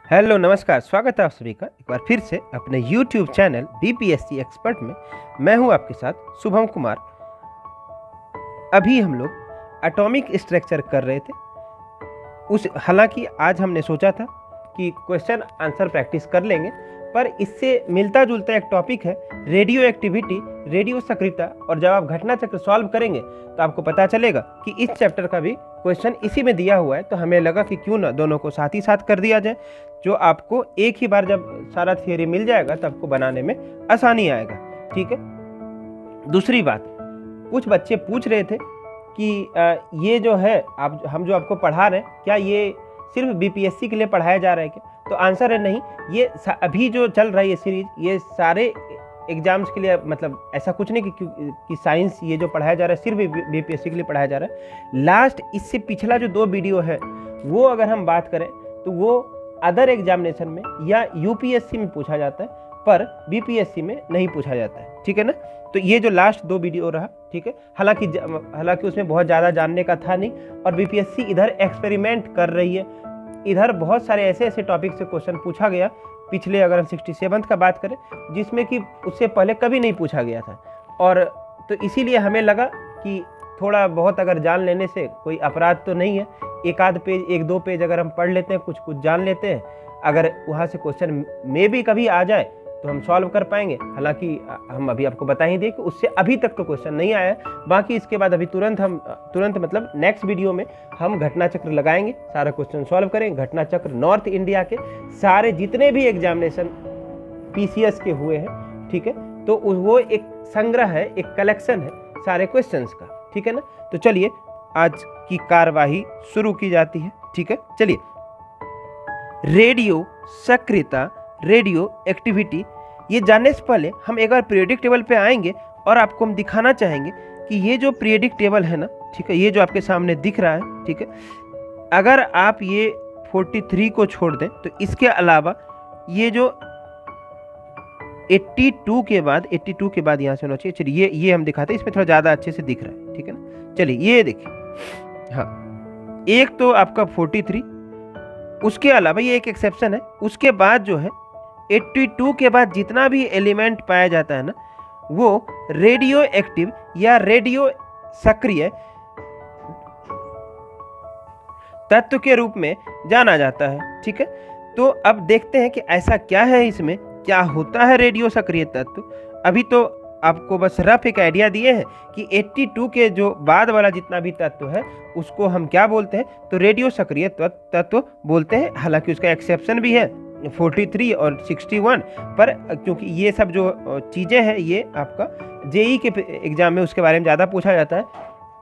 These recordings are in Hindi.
हेलो नमस्कार, स्वागत है आप सभी का एक बार फिर से अपने YouTube चैनल बीपीएससी एक्सपर्ट में। मैं हूं आपके साथ शुभम कुमार। अभी हम लोग एटॉमिक स्ट्रक्चर कर रहे थे। हालांकि आज हमने सोचा था कि क्वेश्चन आंसर प्रैक्टिस कर लेंगे, पर इससे मिलता जुलता एक टॉपिक है रेडियो एक्टिविटी, रेडियो सक्रियता। और जब आप घटना चक्र सॉल्व करेंगे तो आपको पता चलेगा कि इस चैप्टर का भी क्वेश्चन इसी में दिया हुआ है। तो हमें लगा कि क्यों ना दोनों को साथ ही साथ कर दिया जाए, जो आपको एक ही बार जब सारा थियरी मिल जाएगा तो आपको बनाने में आसानी आएगा। ठीक है। दूसरी बात, कुछ बच्चे पूछ रहे थे कि ये जो है हम जो आपको पढ़ा रहे हैं, क्या ये सिर्फ बीपीएससी के लिए पढ़ाया जा रहा है क्या? तो आंसर है नहीं। ये अभी जो चल रहा है ये सीरीज, ये सारे एग्जाम्स के लिए, मतलब ऐसा कुछ नहीं कि साइंस ये जो पढ़ाया जा रहा है सिर्फ बीपीएससी के लिए पढ़ाया जा रहा है। लास्ट इससे पिछला जो 2 वीडियो है वो अगर हम बात करें तो वो अदर एग्जामिनेशन में या यूपीएससी में पूछा जाता है, पर बीपीएससी में नहीं पूछा जाता है। ठीक है ना। तो ये जो लास्ट 2 वीडियो रहा, ठीक है, हालांकि उसमें बहुत ज़्यादा जानने का था नहीं, और बीपीएससी इधर एक्सपेरिमेंट कर रही है। इधर बहुत सारे ऐसे टॉपिक से क्वेश्चन पूछा गया पिछले, अगर हम 67th का बात करें, जिसमें कि उससे पहले कभी नहीं पूछा गया था। और तो इसीलिए हमें लगा कि थोड़ा बहुत अगर जान लेने से कोई अपराध तो नहीं है। एक आध पेज, 1-2 पेज अगर हम पढ़ लेते हैं, कुछ जान लेते हैं, अगर वहाँ से क्वेश्चन में भी कभी आ जाए तो हम सॉल्व कर पाएंगे। हालांकि हम अभी आपको बता ही दें कि उससे अभी तक तो क्वेश्चन नहीं आया है। बाकी इसके बाद अभी तुरंत मतलब नेक्स्ट वीडियो में हम घटना चक्र लगाएंगे, सारा क्वेश्चन सॉल्व करेंगे। घटना चक्र नॉर्थ इंडिया के सारे जितने भी एग्जामिनेशन पीसीएस के हुए हैं, ठीक है, तो वो एक संग्रह है, एक कलेक्शन है सारे क्वेश्चंस का। ठीक है ना। तो चलिए आज की कार्यवाही शुरू की जाती है। ठीक है, चलिए। रेडियो सक्रियता, रेडियो एक्टिविटी, ये जानने से पहले हम एक बार पीरियोडिक टेबल पे आएंगे और आपको हम दिखाना चाहेंगे कि ये जो पीरियोडिक टेबल है ना, ठीक है, ये जो आपके सामने दिख रहा है, ठीक है, अगर आप ये 43 को छोड़ दें तो इसके अलावा ये जो 82 के बाद यहाँ से होना चाहिए। चलिए ये हम दिखाते हैं, इसमें थोड़ा ज़्यादा अच्छे से दिख रहा है। ठीक है ना। चलिए ये देखिए, हाँ, एक तो आपका 43, उसके अलावा ये एक एक्सेप्शन है। उसके बाद जो है 82 के बाद जितना भी एलिमेंट पाया जाता है ना, वो रेडियो एक्टिव या रेडियो सक्रिय तत्व के रूप में जाना जाता है। ठीक है। तो अब देखते हैं कि ऐसा क्या है, इसमें क्या होता है रेडियो सक्रिय तत्व। अभी तो आपको बस रफ एक आइडिया दिए हैं कि 82 के जो बाद वाला जितना भी तत्व है उसको हम क्या बोलते हैं, तो रेडियो सक्रिय तत्व बोलते हैं। हालांकि उसका एक्सेप्शन भी है 43 और 61, पर क्योंकि ये सब जो चीज़ें हैं ये आपका जेई के एग्जाम में उसके बारे में ज़्यादा पूछा जाता है।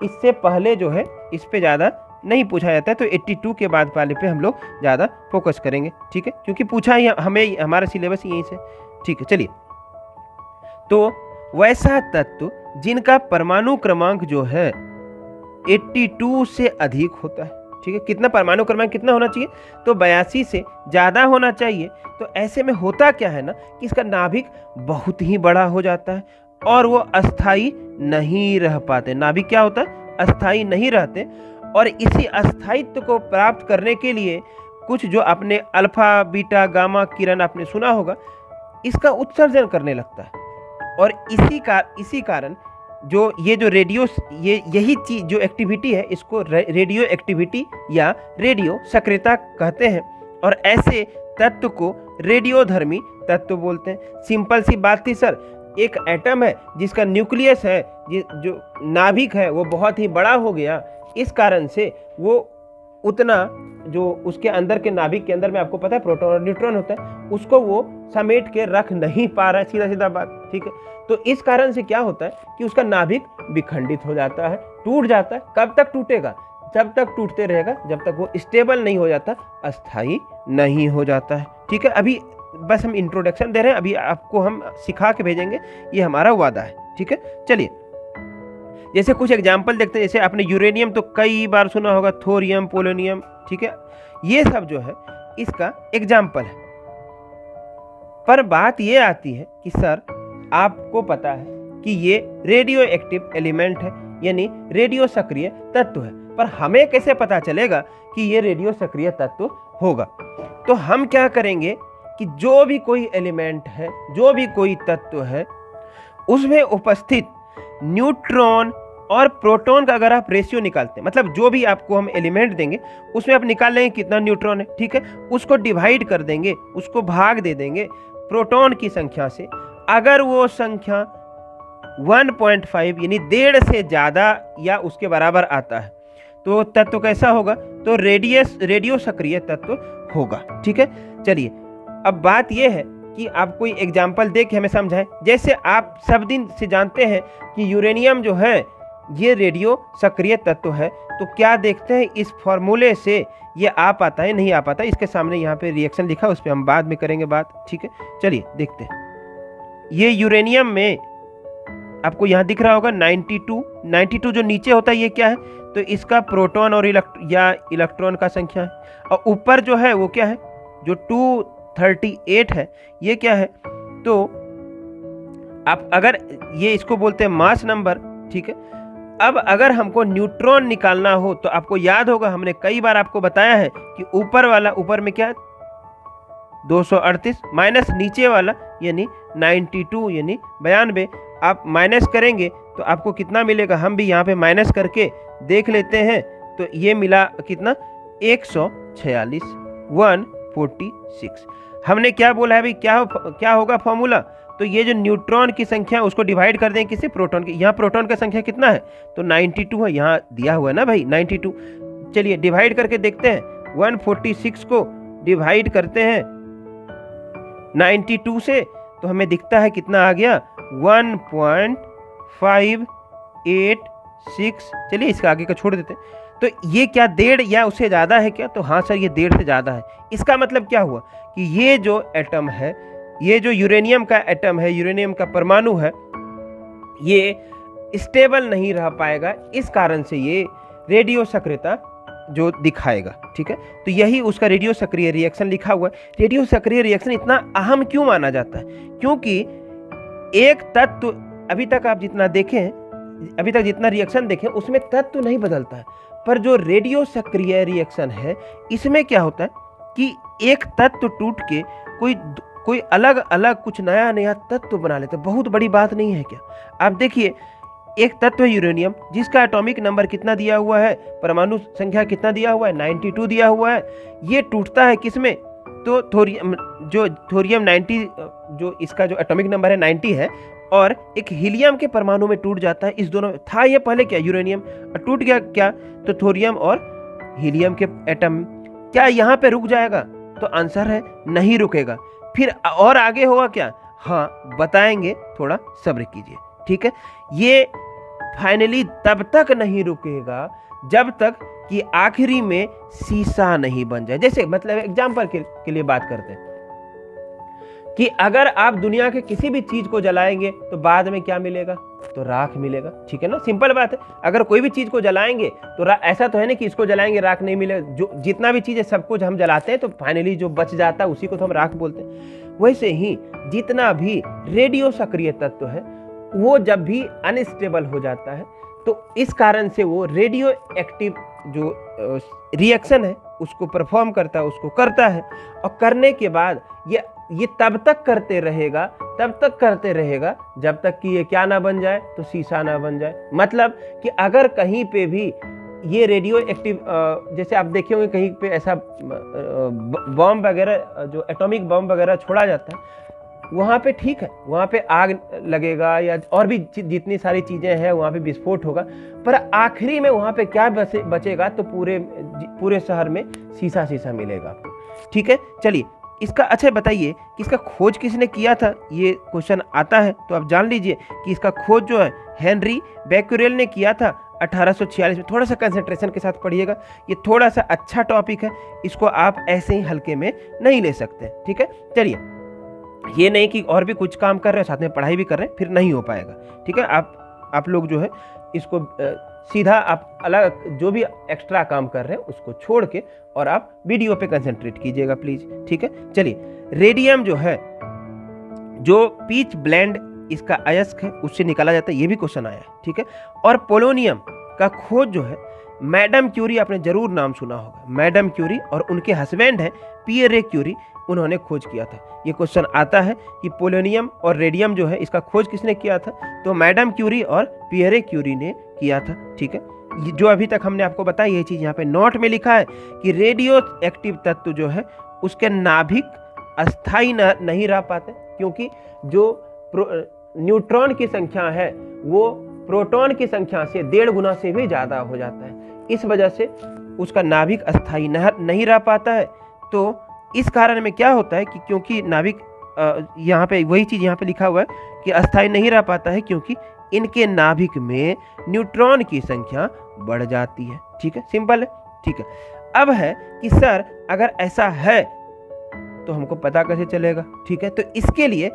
इससे पहले जो है इस पे ज़्यादा नहीं पूछा जाता है। तो 82 के बाद वाले पे हम लोग ज़्यादा फोकस करेंगे। ठीक है, क्योंकि पूछा ही हमें, हमारा सिलेबस यहीं से। ठीक है, चलिए। तो वैसा तत्व जिनका परमाणु क्रमांक जो है 82 से अधिक होता है। ठीक है, कितना परमाणु क्रमांक कितना होना चाहिए, तो 82 से ज़्यादा होना चाहिए। तो ऐसे में होता क्या है ना कि इसका नाभिक बहुत ही बड़ा हो जाता है और वो अस्थाई नहीं रह पाते। नाभिक क्या होता है, अस्थाई नहीं रहते। और इसी अस्थायित्व को प्राप्त करने के लिए कुछ जो अपने अल्फा बीटा गामा किरण आपने सुना होगा, इसका उत्सर्जन करने लगता है। और इसी कारण जो ये जो यही चीज जो एक्टिविटी है, इसको रेडियो एक्टिविटी या रेडियो सक्रियता कहते हैं। और ऐसे तत्व को रेडियोधर्मी तत्व बोलते हैं। सिंपल सी बात थी सर, एक एटम है जिसका न्यूक्लियस है, जो नाभिक है वो बहुत ही बड़ा हो गया, इस कारण से वो उतना जो उसके अंदर के नाभिक के अंदर में आपको पता है प्रोटॉन और न्यूट्रॉन होता है, उसको वो समेट के रख नहीं पा रहा है। सीधा बात। ठीक है। तो इस कारण से क्या होता है कि उसका नाभिक विखंडित हो जाता है, टूट जाता है। कब तक टूटेगा, जब तक टूटते रहेगा, जब तक वो स्टेबल नहीं हो जाता, अस्थाई नहीं हो जाता है। ठीक है। अभी बस हम इंट्रोडक्शन दे रहे हैं, अभी आपको हम सिखा के भेजेंगे, ये हमारा वादा है। ठीक है, चलिए। जैसे कुछ एग्जाम्पल देखते हैं, जैसे आपने यूरेनियम तो कई बार सुना होगा, थोरियम, पोलोनियम। ठीक है, ये सब जो है इसका एग्जाम्पल है। पर बात ये आती है कि सर आपको पता है कि ये रेडियो एक्टिव एलिमेंट है, यानी रेडियो सक्रिय तत्व है। पर हमें कैसे पता चलेगा कि ये रेडियो सक्रिय तत्व होगा? तो हम क्या करेंगे कि जो भी कोई एलिमेंट है, जो भी कोई तत्व है, उसमें उपस्थित न्यूट्रॉन और प्रोटॉन का अगर आप रेशियो निकालते हैं, मतलब जो भी आपको हम एलिमेंट देंगे उसमें आप निकाल लेंगे कितना न्यूट्रॉन है, ठीक है, उसको डिवाइड कर देंगे, उसको भाग दे देंगे प्रोटॉन की संख्या से। अगर वो संख्या 1.5 यानी 1.5 से ज़्यादा या उसके बराबर आता है तो तत्व कैसा होगा? तो रेडियो सक्रिय तत्व होगा, ठीक है। चलिए अब बात यह है कि आप कोई एग्जाम्पल दे के हमें समझाएं। जैसे आप सब दिन से जानते हैं कि यूरेनियम जो है ये रेडियो सक्रिय तत्व है, तो क्या देखते हैं इस फॉर्मूले से ये आ पाता है नहीं आ पाता है? इसके सामने यहाँ पे रिएक्शन लिखा है, उस पर हम बाद में करेंगे बात, ठीक है। चलिए देखते हैं। ये यूरेनियम में आपको यहाँ दिख रहा होगा 92 जो नीचे होता है ये क्या है? तो इसका प्रोटॉन और इलेक्ट्रॉन का संख्या है। और ऊपर जो है वो क्या है? जो 238 है, ये क्या है? तो आप अगर ये इसको बोलते हैं मास नंबर, ठीक है। अब अगर हमको न्यूट्रॉन निकालना हो तो आपको याद होगा, हमने कई बार आपको बताया है कि ऊपर में क्या है? 238 माइनस नीचे वाला यानी 92 यानी 92, आप माइनस करेंगे तो आपको कितना मिलेगा? हम भी यहाँ पे माइनस करके देख लेते हैं। तो ये मिला कितना? 146, 146। हमने क्या बोला है भाई? क्या होगा फॉर्मूला? तो ये जो न्यूट्रॉन की संख्या उसको डिवाइड कर दें किसी प्रोटॉन की। यहाँ प्रोटॉन का संख्या कितना है? तो 92 है, यहाँ दिया हुआ है ना भाई 92। चलिए डिवाइड करके देखते हैं। 146 को डिवाइड करते हैं 92 से तो हमें दिखता है कितना आ गया? 1.586। चलिए इसका आगे का छोड़ देते हैं। तो ये क्या 1.5 या उससे ज़्यादा है क्या? तो हाँ सर ये 1.5 से ज़्यादा है। इसका मतलब क्या हुआ कि ये जो एटम है, ये जो यूरेनियम का एटम है, यूरेनियम का परमाणु है, ये स्टेबल नहीं रह पाएगा। इस कारण से ये रेडियो सक्रियता जो दिखाएगा, ठीक है। तो यही उसका रेडियो सक्रिय रिएक्शन लिखा हुआ है। रेडियो सक्रिय रिएक्शन इतना अहम क्यों माना जाता है? क्योंकि एक तत्व अभी तक आप जितना देखें, अभी तक जितना रिएक्शन देखें उसमें तत्व नहीं बदलता है, पर जो रेडियो सक्रिय रिएक्शन है इसमें क्या होता है कि एक तत्व टूट के कोई अलग अलग कुछ नया नया तत्व बना लेते हैं। बहुत बड़ी बात नहीं है क्या? आप देखिए, एक तत्व है यूरेनियम जिसका एटॉमिक नंबर कितना दिया हुआ है, परमाणु संख्या कितना दिया हुआ है? 92 दिया हुआ है। ये टूटता है किसमें? तो थोरियम 90, जो इसका जो एटॉमिक नंबर है 90 है, और एक हीलियम के परमाणु में टूट जाता है। इस दोनों था ये पहले क्या? यूरेनियम, टूट गया क्या? तो थोरियम और हीलियम के एटम। क्या यहाँ पे रुक जाएगा? तो आंसर है नहीं रुकेगा। फिर और आगे होगा क्या? हाँ बताएंगे, थोड़ा सब्र कीजिए, ठीक है। ये फाइनली तब तक नहीं रुकेगा जब तक कि आखिरी में शीशा नहीं बन जाए। जैसे मतलब एग्जाम्पल के लिए बात करते हैं कि अगर आप दुनिया के किसी भी चीज को जलाएंगे तो बाद में क्या मिलेगा? तो राख मिलेगा, ठीक है ना। सिंपल बात है। अगर कोई भी चीज को जलाएंगे तो ऐसा तो है ना कि इसको जलाएंगे राख नहीं मिलेगा। जो जितना भी चीज है सब कुछ हम जलाते हैं तो फाइनली जो बच जाता है उसी को तो हम राख बोलते हैं। वैसे ही जितना भी रेडियो सक्रिय तत्व है वो जब भी अनस्टेबल हो जाता है तो इस कारण से वो रेडियो एक्टिव जो रिएक्शन है उसको परफॉर्म करता है, उसको करता है। और करने के बाद ये तब तक करते रहेगा जब तक कि ये क्या ना बन जाए? तो शीशा ना बन जाए। मतलब कि अगर कहीं पे भी ये रेडियो एक्टिव, जैसे आप देखे होंगे कहीं पे ऐसा बॉम्ब वगैरह, जो एटॉमिक बॉम्ब वगैरह छोड़ा जाता है, वहाँ पे ठीक है, वहाँ पे आग लगेगा या और भी जितनी सारी चीज़ें हैं वहाँ पे विस्फोट होगा, पर आखिरी में वहाँ पे क्या बचेगा? तो पूरे शहर में शीशा मिलेगा आपको, ठीक है। चलिए इसका अच्छा बताइए कि इसका खोज किसने किया था? ये क्वेश्चन आता है तो आप जान लीजिए कि इसका खोज जो है हेनरी बैक्यूरेल ने किया था 1846 में। थोड़ा सा कंसंट्रेशन के साथ पढ़िएगा, ये थोड़ा सा अच्छा टॉपिक है, इसको आप ऐसे ही हल्के में नहीं ले सकते, ठीक है। चलिए, ये नहीं कि और भी कुछ काम कर रहे हैं साथ में पढ़ाई भी कर रहे हैं, फिर नहीं हो पाएगा, ठीक है। आप लोग जो है इसको सीधा आप अलग जो भी एक्स्ट्रा काम कर रहे हैं उसको छोड़ के और आप वीडियो पे कंसंट्रेट कीजिएगा प्लीज, ठीक है। चलिए, रेडियम जो है, जो पीच ब्लेंड इसका अयस्क है उससे निकाला जाता है, ये भी क्वेश्चन आया है, ठीक है। और पोलोनियम का खोज जो है मैडम क्यूरी आपने जरूर नाम सुना होगा। मैडम क्यूरी और उनके हस्बैंड हैं पियरे क्यूरी, उन्होंने खोज किया था। ये क्वेश्चन आता है कि पोलोनियम और रेडियम जो है इसका खोज किसने किया था, तो मैडम क्यूरी और पियरे क्यूरी ने किया था। ठीक है, जो अभी तक हमने आपको बताया ये चीज़ यहाँ पे नोट में लिखा है कि रेडियो एक्टिव तत्व जो है उसके नाभिक अस्थाई नहीं रह पाते, क्योंकि जो न्यूट्रॉन की संख्या है वो प्रोटॉन की संख्या से 1.5 गुना से भी ज़्यादा हो जाता है। इस वजह से उसका नाभिक अस्थाई नहीं रह पाता है। तो इस कारण में क्या होता है कि क्योंकि नाभिक यहाँ पे वही चीज़ यहाँ पे लिखा हुआ है कि अस्थाई नहीं रह पाता है, क्योंकि इनके नाभिक में न्यूट्रॉन की संख्या बढ़ जाती है। ठीक है, सिंपल है। ठीक है, अब है कि सर अगर ऐसा है तो हमको पता कैसे चलेगा। ठीक है, तो इसके लिए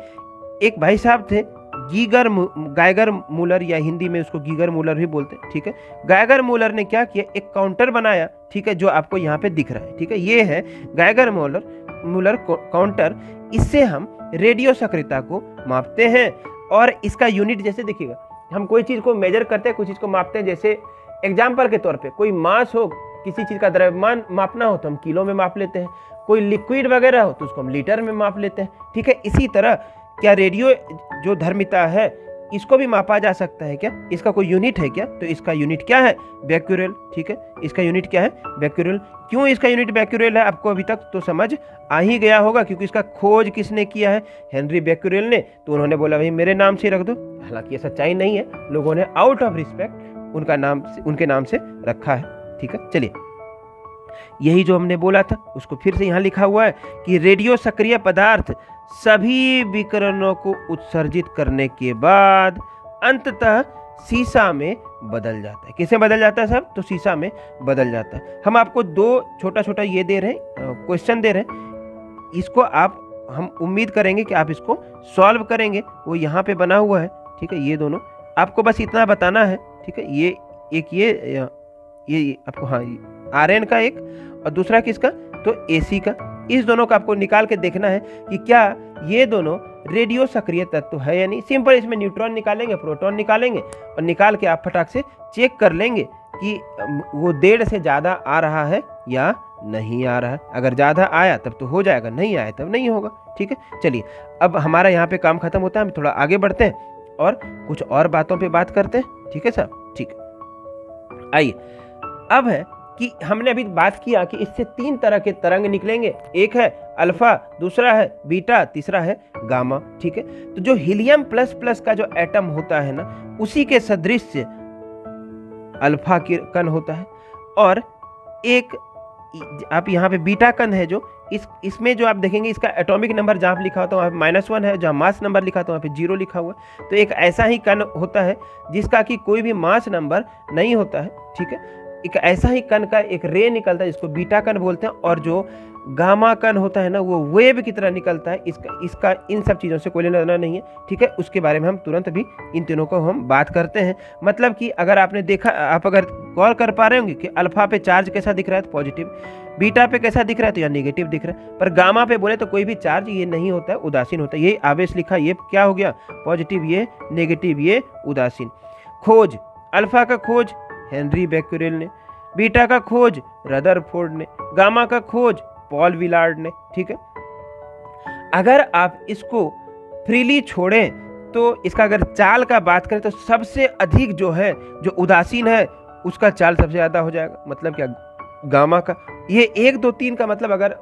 एक भाई साहब थे गाइगर मूलर, या हिंदी में उसको गीगर मूलर भी बोलते हैं। ठीक है, गाइगर मूलर ने क्या किया, एक काउंटर बनाया। ठीक है, जो आपको यहाँ पे दिख रहा है। ठीक है, ये है गाइगर मूलर काउंटर। इससे हम रेडियो सक्रियता को मापते हैं और इसका यूनिट जैसे देखिएगा, हम कोई चीज़ को मेजर करते हैं, कोई चीज़ को मापते हैं। जैसे एग्जाम्पल के तौर पे कोई मास हो, किसी चीज़ का द्रव्यमान मापना हो तो हम किलो में माप लेते हैं, कोई लिक्विड वगैरह हो तो उसको हम लीटर में माप लेते हैं। ठीक है, इसी तरह क्या रेडियो जो धर्मिता है इसको भी मापा जा सकता है क्या, इसका कोई यूनिट है क्या, तो इसका यूनिट क्या है, बेक्यूरेल। ठीक है, इसका यूनिट क्या है, बेक्यूरेल। क्यों इसका यूनिट बेक्यूरेल है आपको अभी तक तो समझ आ ही गया होगा, क्योंकि इसका खोज किसने किया है, हेनरी बेक्यूरेल ने। तो उन्होंने बोला भाई मेरे नाम से रख दो, हालांकि ये सच्चाई नहीं है, लोगों ने आउट ऑफ रिस्पेक्ट उनके नाम से रखा है। ठीक है, चलिए यही जो हमने बोला था उसको फिर से यहाँ लिखा हुआ है कि रेडियो सक्रिय पदार्थ सभी विकिरणों को उत्सर्जित करने के बाद अंततः सीसा में बदल जाता है। किसे बदल जाता है साहब, तो सीसा में बदल जाता है। हम आपको 2 छोटा छोटा ये दे रहे हैं, क्वेश्चन दे रहे हैं, इसको हम उम्मीद करेंगे कि आप इसको सॉल्व करेंगे। वो यहाँ पे बना हुआ है। ठीक है, ये दोनों आपको बस इतना बताना है। ठीक है, ये एक ये आपको, हाँ, आरएन का एक और दूसरा किसका, तो एसी का। इस दोनों का आपको निकाल के देखना है कि क्या ये दोनों रेडियो सक्रिय तत्व है या नहीं। सिंपल, इसमें न्यूट्रॉन निकालेंगे, प्रोटॉन निकालेंगे और निकाल के आप फटाक से चेक कर लेंगे कि वो 1.5 से ज़्यादा आ रहा है या नहीं आ रहा है। अगर ज़्यादा आया तब तो हो जाएगा, नहीं आया तब नहीं होगा। ठीक है, चलिए अब हमारा यहाँ पे काम खत्म होता है, हम थोड़ा आगे बढ़ते हैं और कुछ और बातों पे बात करते हैं। ठीक है साहब, ठीक है। आइए, अब है कि हमने अभी बात किया कि इससे 3 तरह के तरंग निकलेंगे, एक है अल्फा, दूसरा है बीटा, तीसरा है गामा। ठीक है, तो जो हीलियम प्लस प्लस का जो एटम होता है ना, उसी के सदृश अल्फा कण होता है, और एक आप यहाँ पे बीटा कण है जो इसमें जो आप देखेंगे इसका एटॉमिक नंबर जहाँ पे लिखा होता है वहाँ पे -1 है, जहाँ मास नंबर लिखा होता है वहाँ पे 0 लिखा हुआ है। तो एक ऐसा ही कण होता है जिसका कि कोई भी मास नंबर नहीं होता है। ठीक है, एक ऐसा ही कण का एक रे निकलता है जिसको बीटा कण बोलते हैं, और जो गामा कण होता है ना वो वेव की तरह निकलता है। इसका इन सब चीज़ों से कोई लेना देना नहीं है। ठीक है, उसके बारे में हम तुरंत भी इन तीनों को हम बात करते हैं। मतलब कि अगर आपने देखा, आप अगर गौर कर पा रहे होंगे कि अल्फा पे चार्ज कैसा दिख रहा है तो पॉजिटिव, बीटा पे कैसा दिख रहा है तो या नेगेटिव दिख रहा है, पर गामा पे बोले तो कोई भी चार्ज ये नहीं होता है, उदासीन होता है। ये आवेश लिखा, ये क्या हो गया, पॉजिटिव, ये नेगेटिव, ये उदासीन। खोज, अल्फा का खोज हेनरी बेक्यूरेल ने, बीटा का खोज रदरफोर्ड ने, गामा का खोज पॉल विलार्ड ने। ठीक है, अगर आप इसको फ्रीली छोड़ें तो इसका अगर चाल का बात करें तो सबसे अधिक जो है, जो उदासीन है उसका चाल सबसे ज़्यादा हो जाएगा। मतलब क्या, गामा का। ये 1 2 3 का मतलब अगर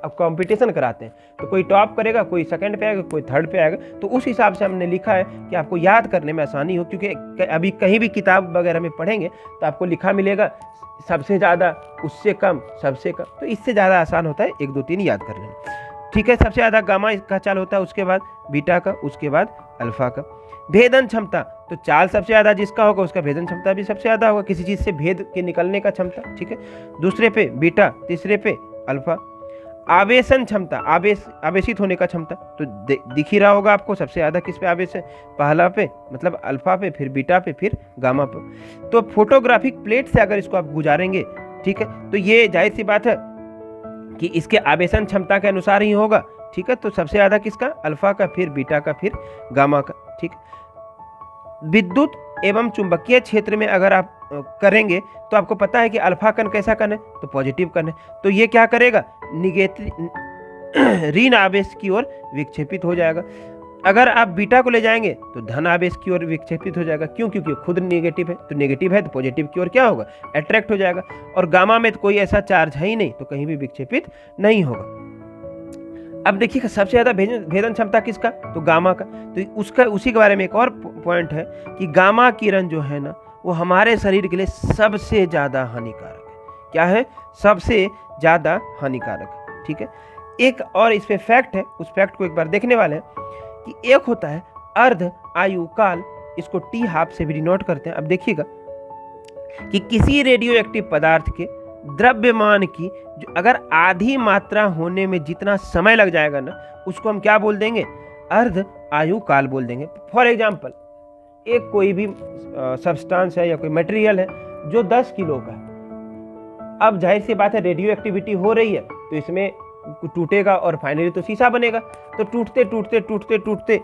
कंपटीशन कराते हैं तो कोई टॉप करेगा, कोई सेकंड पे आएगा, कोई थर्ड पे आएगा। तो उस हिसाब से हमने लिखा है कि आपको याद करने में आसानी हो, क्योंकि अभी कहीं भी किताब वगैरह में पढ़ेंगे तो आपको लिखा मिलेगा सबसे ज़्यादा, उससे कम, सबसे कम। तो इससे ज़्यादा आसान होता है 1 2 3 याद कर लेना। ठीक है, सबसे ज़्यादा गामा का चाल होता है, उसके बाद बीटा का, उसके बाद अल्फा का। भेदन क्षमता, तो चाल सबसे ज़्यादा जिसका होगा उसका भेदन क्षमता भी सबसे ज़्यादा होगा, किसी चीज़ से भेद के निकलने का क्षमता। ठीक है, दूसरे पे बीटा, तीसरे पे अल्फा। आवेशन क्षमता, आवेशित होने का क्षमता, तो दिख ही रहा होगा आपको सबसे ज़्यादा किस पे आवेश है, पहला पे मतलब अल्फा पे, फिर बीटा पे, फिर गामा पे। तो फोटोग्राफिक प्लेट से अगर इसको आप गुजारेंगे, ठीक है, तो ये जाहिर सी बात है कि इसके आवेशन क्षमता के अनुसार ही होगा। ठीक है, तो सबसे ज़्यादा किसका, अल्फा का, फिर बीटा का, फिर गामा का। ठीक, विद्युत एवं चुंबकीय क्षेत्र में अगर आप करेंगे तो आपको पता है कि अल्फा कण कैसा कण है, तो पॉजिटिव कण है, तो ये क्या करेगा, निगेटिव ऋण आवेश की ओर विक्षेपित हो जाएगा। अगर आप बीटा को ले जाएंगे तो धन आवेश की ओर विक्षेपित हो जाएगा। क्यों? क्योंकि खुद नेगेटिव है, तो नेगेटिव है तो पॉजिटिव की ओर क्या होगा, अट्रैक्ट हो जाएगा। और गामा में तो कोई ऐसा चार्ज है ही नहीं, तो कहीं भी विक्षेपित नहीं होगा। अब देखिए सबसे ज्यादा भेदन क्षमता किसका, तो गामा का। तो उसका उसी के बारे में एक और पॉइंट है कि गामा किरण जो है ना, वो हमारे शरीर के लिए सबसे ज्यादा हानिकारक है। क्या है? सबसे ज्यादा हानिकारक है। ठीक है, एक और इस पे फैक्ट है, उस फैक्ट को एक बार देखने वाले हैं कि एक होता है अर्ध आयु काल, इसको टी हाफ से भी डिनोट करते हैं। अब देखिएगा कि किसी रेडियो एक्टिव पदार्थ के द्रव्यमान की जो अगर आधी मात्रा होने में जितना समय लग जाएगा ना, उसको हम क्या बोल देंगे, अर्ध आयु काल बोल देंगे। फॉर एग्जाम्पल, एक कोई भी सब्सटेंस है या कोई मटेरियल है जो 10 किलो का है। अब जाहिर सी बात है रेडियो एक्टिविटी हो रही है, तो इसमें टूटेगा और फाइनली तो शीशा बनेगा। तो टूटते टूटते टूटते टूटते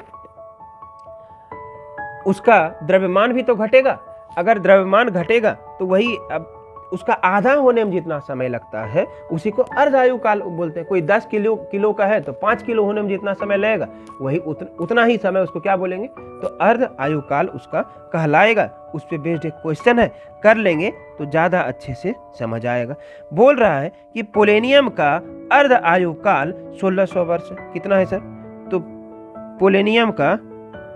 उसका द्रव्यमान भी तो घटेगा। अगर द्रव्यमान घटेगा तो वही अब उसका आधा होने में जितना समय लगता है उसी को अर्ध आयु काल बोलते हैं। कोई 10 किलो का है तो 5 किलो होने में जितना समय लगेगा वही उतना ही समय उसको क्या बोलेंगे, तो अर्ध आयु काल उसका कहलाएगा। उस पर बेस्ड एक क्वेश्चन है, कर लेंगे तो ज़्यादा अच्छे से समझ आएगा। बोल रहा है कि पोलेनियम का अर्ध आयु काल 1600 वर्ष। कितना है सर? तो पोलेनियम का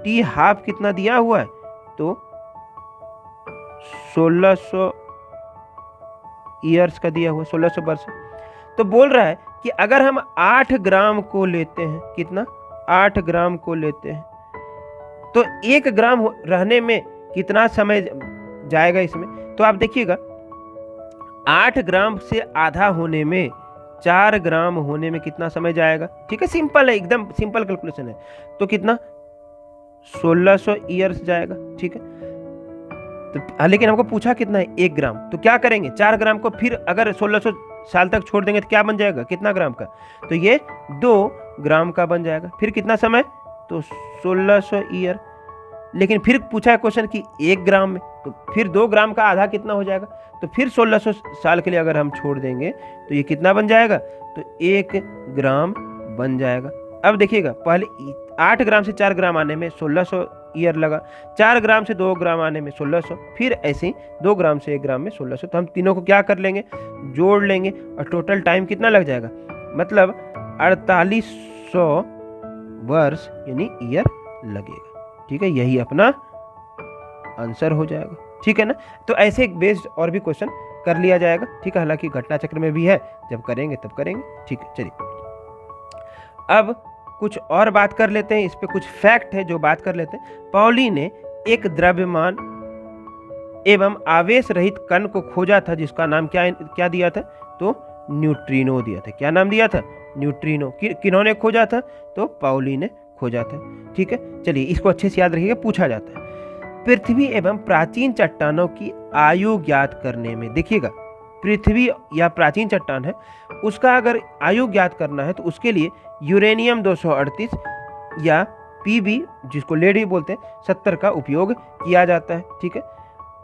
टी हाफ कितना दिया हुआ है, तो 1600 ईयर्स का दिया हुआ, 1600 वर्ष। तो बोल रहा है कि अगर हम 8 ग्राम को लेते हैं, कितना, 8 ग्राम को लेते हैं, तो 1 ग्राम रहने में कितना समय जाएगा इसमें। तो आप देखिएगा 8 ग्राम से आधा होने में 4 ग्राम होने में कितना समय जाएगा। ठीक है, सिंपल है, एकदम सिंपल कैलकुलेशन है। तो कितना, 1600 ईयर्स जाएगा। ठीक है, तो लेकिन हमको पूछा कितना है, 1 ग्राम। तो क्या करेंगे, 4 ग्राम को फिर अगर 1600 साल तक छोड़ देंगे तो क्या बन जाएगा, कितना ग्राम का, तो ये 2 ग्राम का बन जाएगा। फिर कितना समय, तो 1600 ईयर। लेकिन फिर पूछा है क्वेश्चन कि 1 ग्राम में, तो फिर 2 ग्राम का आधा कितना हो जाएगा, तो फिर 1600 साल के लिए अगर हम छोड़ देंगे तो ये कितना बन जाएगा, तो 1 ग्राम बन जाएगा। अब देखिएगा पहले 8 ग्राम से 4 ग्राम आने में 1600 ईयर लगा, 4 ग्राम से 2 ग्राम आने में 1600, फिर ऐसे ही 2 ग्राम से 1 ग्राम में 1600। तो हम तीनों को क्या कर लेंगे, जोड़ लेंगे, और टोटल टाइम कितना लग जाएगा, मतलब 4800 वर्ष यानी ईयर लगेगा। ठीक है, यही अपना आंसर हो जाएगा। ठीक है ना, तो ऐसे बेस्ड और भी क्वेश्चन कर लिया जाएगा। ठीक है, हालांकि घटना चक्र में भी है, जब करेंगे तब करेंगे। ठीक है, चलिए अब कुछ और बात कर लेते हैं, इस पे कुछ फैक्ट है जो बात कर लेते हैं। पाउली ने एक द्रव्यमान एवं आवेश रहित कण को खोजा था जिसका नाम क्या दिया था, तो न्यूट्रिनो दिया था। क्या नाम दिया था, न्यूट्रिनो। किन्होंने खोजा था, तो पाउली ने खोजा था। ठीक है, चलिए इसको अच्छे से याद रखिएगा, पूछा जाता है। पृथ्वी एवं प्राचीन चट्टानों की आयु ज्ञात करने में, देखिएगा पृथ्वी या प्राचीन चट्टान है उसका अगर आयु ज्ञात करना है तो उसके लिए यूरेनियम 238 या पीबी जिसको लेड भी बोलते हैं 70 का उपयोग किया जाता है। ठीक है,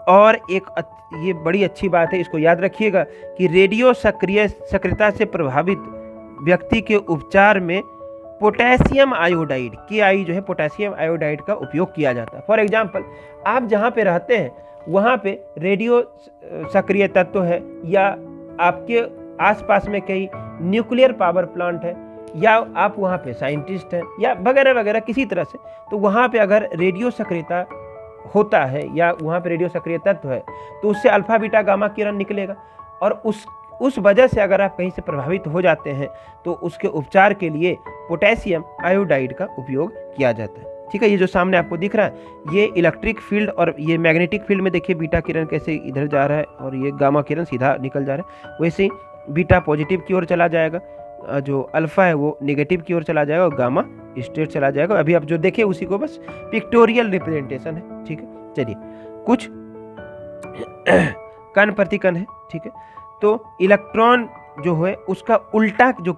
और एक ये बड़ी अच्छी बात है, इसको याद रखिएगा कि रेडियो सक्रियता से प्रभावित व्यक्ति के उपचार में पोटेशियम आयोडाइड KI जो है पोटेशियम आयोडाइड का उपयोग किया जाता है। फॉर एग्जाम्पल, आप जहाँ पे रहते हैं वहाँ पे रेडियो सक्रिय तत्व है, या आपके आसपास में कई न्यूक्लियर पावर प्लांट है, या आप वहाँ पे साइंटिस्ट हैं, या वगैरह वगैरह किसी तरह से, तो वहाँ पे अगर रेडियो सक्रियता होता है या वहाँ पे रेडियो सक्रिय तत्व है तो उससे अल्फा बीटा गामा किरण निकलेगा, और उस वजह से अगर आप कहीं से प्रभावित हो जाते हैं तो उसके उपचार के लिए पोटेशियम आयोडाइड का उपयोग किया जाता है। ठीक है, ये जो सामने आपको दिख रहा है ये इलेक्ट्रिक फील्ड और ये मैग्नेटिक फील्ड में देखिए बीटा किरण कैसे इधर जा रहा है और ये गामा किरण सीधा निकल जा रहा है। वैसे ही बीटा पॉजिटिव की ओर चला जाएगा, जो अल्फा है वो नेगेटिव की ओर चला जाएगा और गामा स्ट्रेट चला जाएगा। अभी आप जो देखे उसी को बस पिक्टोरियल रिप्रेजेंटेशन है। ठीक है, चलिए कुछ कण प्रतिकण है। ठीक है, तो इलेक्ट्रॉन जो है उसका उल्टा जो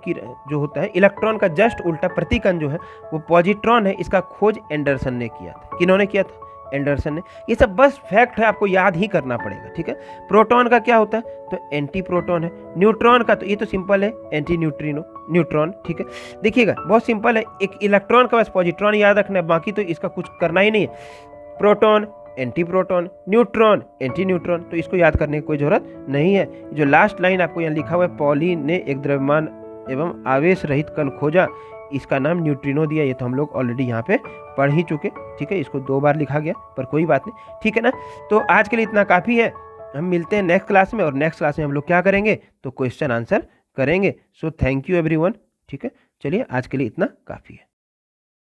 होता है, इलेक्ट्रॉन का जस्ट उल्टा प्रतिकण जो है वो पॉजिट्रॉन है। इसका खोज एंडरसन ने किया था। किन्होंने किया था, एंडरसन ने। ये सब बस फैक्ट है, आपको याद ही करना पड़ेगा, ठीक है। प्रोटॉन का क्या होता है, तो एंटी प्रोटॉन है। न्यूट्रॉन का तो ये तो सिंपल है, एंटी न्यूट्रिनो न्यूट्रॉन, ठीक है। देखिएगा बहुत सिंपल है, एक इलेक्ट्रॉन का बस पॉजिट्रॉन याद रखना है, बाकी तो इसका कुछ करना ही नहीं है। Proton anti proton, neutron anti neutron, तो इसको याद करने की कोई जरूरत नहीं है। जो लास्ट लाइन आपको यहाँ लिखा हुआ है, पॉली ने एक द्रव्यमान एवं आवेश रहित कण खोजा, इसका नाम न्यूट्रिनो दिया, ये तो हम लोग ऑलरेडी यहाँ पे पढ़ ही चुके, ठीक है। इसको 2 बार लिखा गया पर कोई बात नहीं, ठीक है ना। तो आज के लिए इतना काफ़ी है, हम मिलते हैं नेक्स्ट क्लास में, और नेक्स्ट क्लास में हम लोग क्या करेंगे, तो क्वेश्चन आंसर करेंगे। सो थैंक यू एवरीवन, ठीक है। चलिए आज के लिए इतना काफ़ी है।